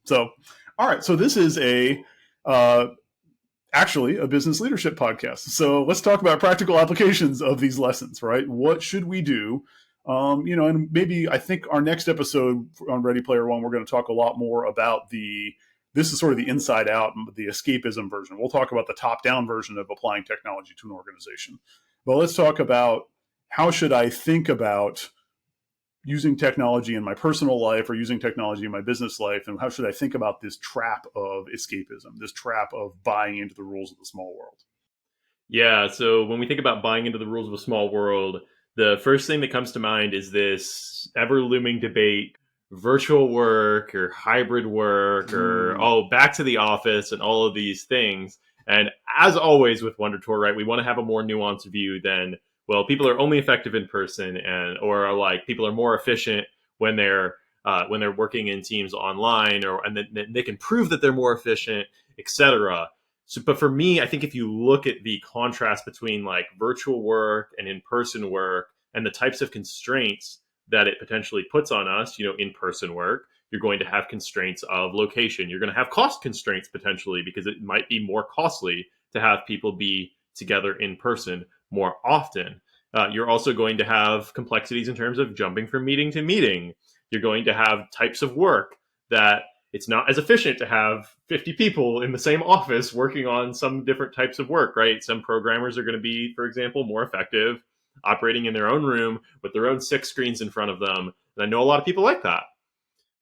So, all right. So this is uh, actually a business leadership podcast. So let's talk about practical applications of these lessons, right? What should we do? And maybe I think our next episode on Ready Player One, we're going to talk a lot more about this is sort of the inside out, the escapism version. We'll talk about the top down version of applying technology to an organization. But let's talk about how should I think about using technology in my personal life or using technology in my business life, and how should I think about this trap of escapism, this trap of buying into the rules of the small world? Yeah, so when we think about buying into the rules of a small world, the first thing that comes to mind is this ever looming debate: virtual work or hybrid work or back to the office and all of these things. And as always with Wonder Tour, right, we want to have a more nuanced view than, well, people are only effective in person, and or are like people are more efficient when they're working in teams online, or and then they can prove that they're more efficient, etc. So, but for me, I think if you look at the contrast between like virtual work and in-person work and the types of constraints that it potentially puts on us, in-person work, you're going to have constraints of location. You're going to have cost constraints potentially, because it might be more costly to have people be together in person more often. You're also going to have complexities in terms of jumping from meeting to meeting. You're going to have types of work that it's not as efficient to have 50 people in the same office working on some different types of work, right? Some programmers are going to be, for example, more effective operating in their own room with their own 6 screens in front of them. And I know a lot of people like that.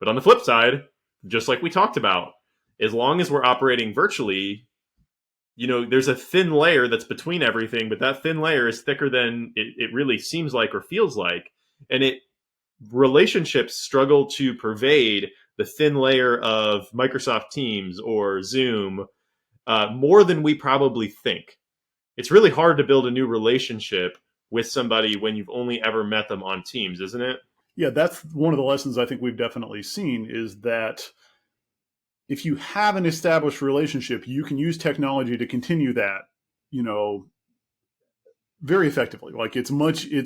But on the flip side, just like we talked about, as long as we're operating virtually, there's a thin layer that's between everything, but that thin layer is thicker than it really seems like or feels like. And relationships struggle to pervade the thin layer of Microsoft Teams or Zoom more than we probably think. It's really hard to build a new relationship with somebody when you've only ever met them on Teams, isn't it? Yeah, that's one of the lessons I think we've definitely seen, is that if you have an established relationship, you can use technology to continue that, very effectively. Like it's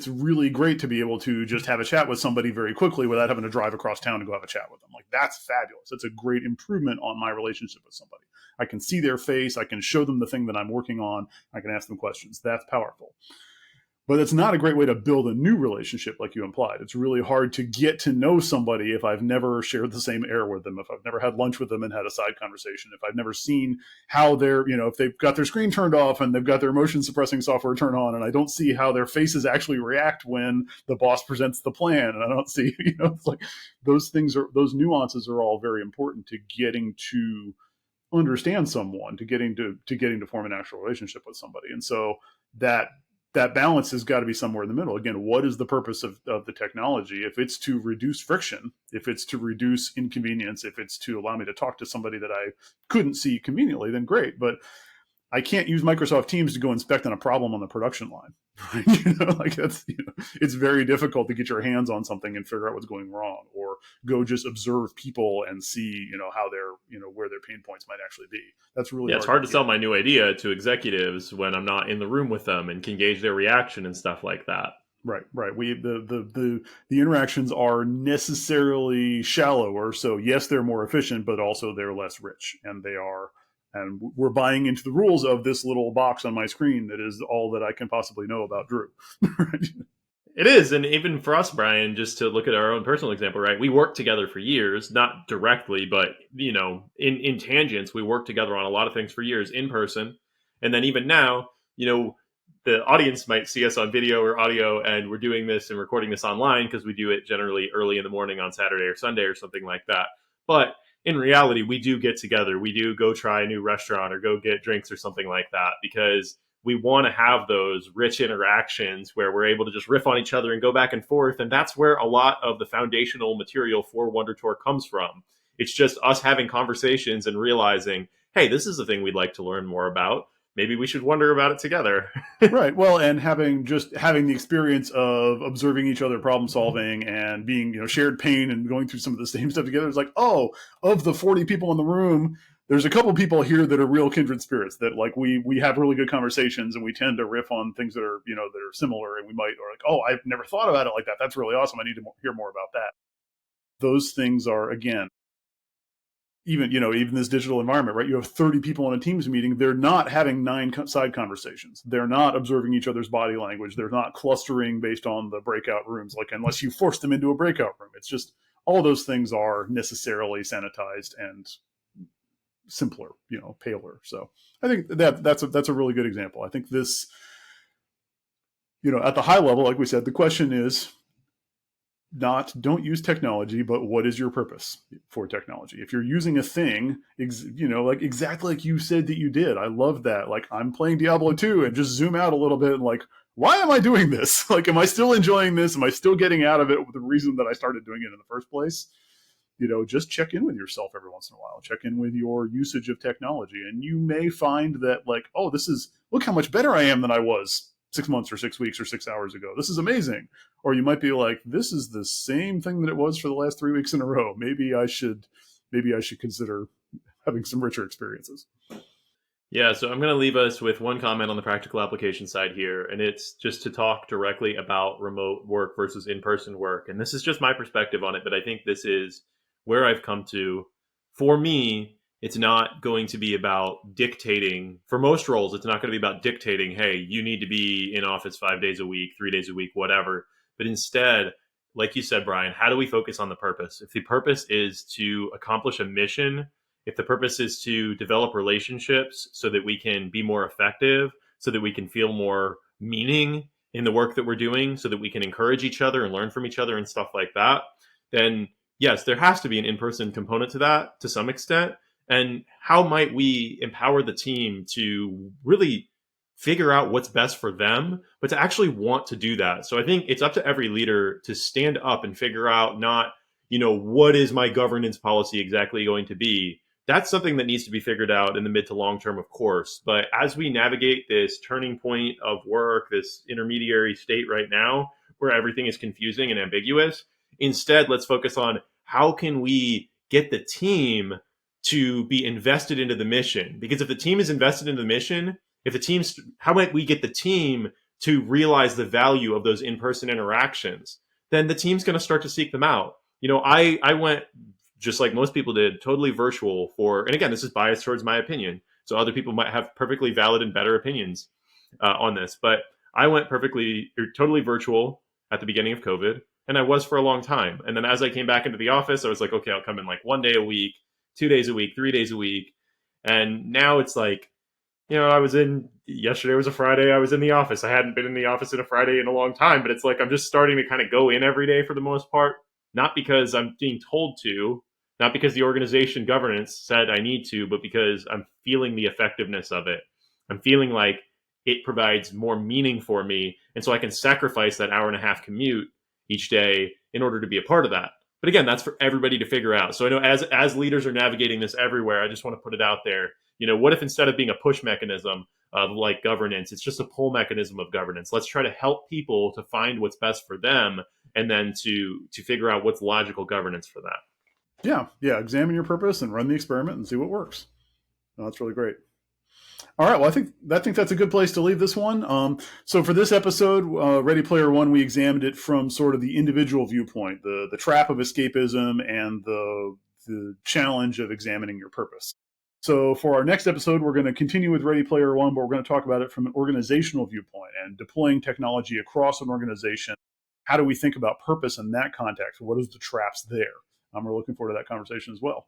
really great to be able to just have a chat with somebody very quickly without having to drive across town to go have a chat with them. Like that's fabulous. It's a great improvement on my relationship with somebody. I can see their face. I can show them the thing that I'm working on. I can ask them questions. That's powerful. But it's not a great way to build a new relationship like you implied. It's really hard to get to know somebody if I've never shared the same air with them, if I've never had lunch with them and had a side conversation, if I've never seen how if they've got their screen turned off and they've got their motion suppressing software turned on, and I don't see how their faces actually react when the boss presents the plan, and I don't see, it's like those nuances are all very important to getting to understand someone, to getting to form a natural relationship with somebody. And so that balance has got to be somewhere in the middle. Again, what is the purpose of the technology? If it's to reduce friction, if it's to reduce inconvenience, if it's to allow me to talk to somebody that I couldn't see conveniently, then great. But I can't use Microsoft Teams to go inspect on a problem on the production line. Right? It's very difficult to get your hands on something and figure out what's going wrong, or go just observe people and see, how where their pain points might actually be. That's really Yeah, it's hard to sell my new idea to executives when I'm not in the room with them and can gauge their reaction and stuff like that. Right. The interactions are necessarily shallower. So yes, they're more efficient, but also they're less rich, and we're buying into the rules of this little box on my screen that is all that I can possibly know about Drew. It is. And even for us, Brian, just to look at our own personal example, right? We worked together for years, not directly, but, in tangents, we worked together on a lot of things for years in person. And then even now, the audience might see us on video or audio, and we're doing this and recording this online because we do it generally early in the morning on Saturday or Sunday or something like that. But in reality, we do get together. We do go try a new restaurant or go get drinks or something like that, because we want to have those rich interactions where we're able to just riff on each other and go back and forth. And that's where a lot of the foundational material for Wonder Tour comes from. It's just us having conversations and realizing, hey, this is the thing we'd like to learn more about. Maybe we should wonder about it together. Right. Well, and having the experience of observing each other, problem solving, and being, shared pain and going through some of the same stuff together. It's like, oh, of the 40 people in the room, there's a couple people here that are real kindred spirits, that like we have really good conversations, and we tend to riff on things that are, that are similar, and we might, or like, oh, I've never thought about it like that. That's really awesome. I need to hear more about that. Those things are, again, even this digital environment, right? You have 30 people in a Teams meeting. They're not having 9 side conversations. They're not observing each other's body language. They're not clustering based on the breakout rooms, like unless you force them into a breakout room. It's just all those things are necessarily sanitized and simpler, paler. So I think that's a really good example. I think this, at the high level, like we said, the question is don't use technology, but what is your purpose for technology? If you're using a thing, like exactly like you said that you did, I love that. Like, I'm playing Diablo 2 and just zoom out a little bit and like, why am I doing this? Like, am I still enjoying this? Am I still getting out of it the reason that I started doing it in the first place? Just check in with yourself every once in a while. Check in with your usage of technology. And you may find that like, oh, look how much better I am than I was 6 months or 6 weeks or 6 hours ago. This is amazing. Or you might be like, this is the same thing that it was for the last 3 weeks in a row. Maybe I should consider having some richer experiences. Yeah, so I'm going to leave us with one comment on the practical application side here, and it's just to talk directly about remote work versus in-person work. And this is just my perspective on it, but I think this is where I've come to. For me, it's not going to be about dictating. For most roles, it's not going to be about dictating, hey, you need to be in office 5 days a week, 3 days a week, whatever. But instead, like you said, Brian, how do we focus on the purpose? If the purpose is to accomplish a mission, if the purpose is to develop relationships so that we can be more effective, so that we can feel more meaning in the work that we're doing, so that we can encourage each other and learn from each other and stuff like that, then yes, there has to be an in-person component to that to some extent. And how might we empower the team to really figure out what's best for them, but to actually want to do that? So I think it's up to every leader to stand up and figure out not, what is my governance policy exactly going to be? That's something that needs to be figured out in the mid to long term, of course. But as we navigate this turning point of work, this intermediary state right now, where everything is confusing and ambiguous, instead, let's focus on how can we get the team to be invested into the mission? Because if the team is invested in the mission, how might we get the team to realize the value of those in-person interactions? Then the team's going to start to seek them out. I went, just like most people did, totally virtual and again, this is biased towards my opinion. So other people might have perfectly valid and better opinions on this. But I went totally virtual at the beginning of COVID. And I was for a long time. And then as I came back into the office, I was like, okay, I'll come in like 1 day a week, 2 days a week, 3 days a week. And now it's like, yesterday was a Friday, I was in the office. I hadn't been in the office in a Friday in a long time, but it's like I'm just starting to kind of go in every day for the most part. Not because I'm being told to, not because the organization governance said I need to, but because I'm feeling the effectiveness of it. I'm feeling like it provides more meaning for me. And so I can sacrifice that 1.5-hour commute each day in order to be a part of that. But again, that's for everybody to figure out. So I know as leaders are navigating this everywhere, I just want to put it out there. What if instead of being a push mechanism of like governance, it's just a pull mechanism of governance? Let's try to help people to find what's best for them and then to figure out what's logical governance for that. Yeah. Examine your purpose and run the experiment and see what works. No, that's really great. All right. Well, I think that's a good place to leave this one. So for this episode, Ready Player One, we examined it from sort of the individual viewpoint, the trap of escapism and the challenge of examining your purpose. So for our next episode, we're going to continue with Ready Player One, but we're going to talk about it from an organizational viewpoint and deploying technology across an organization. How do we think about purpose in that context? What is the traps there? We're looking forward to that conversation as well.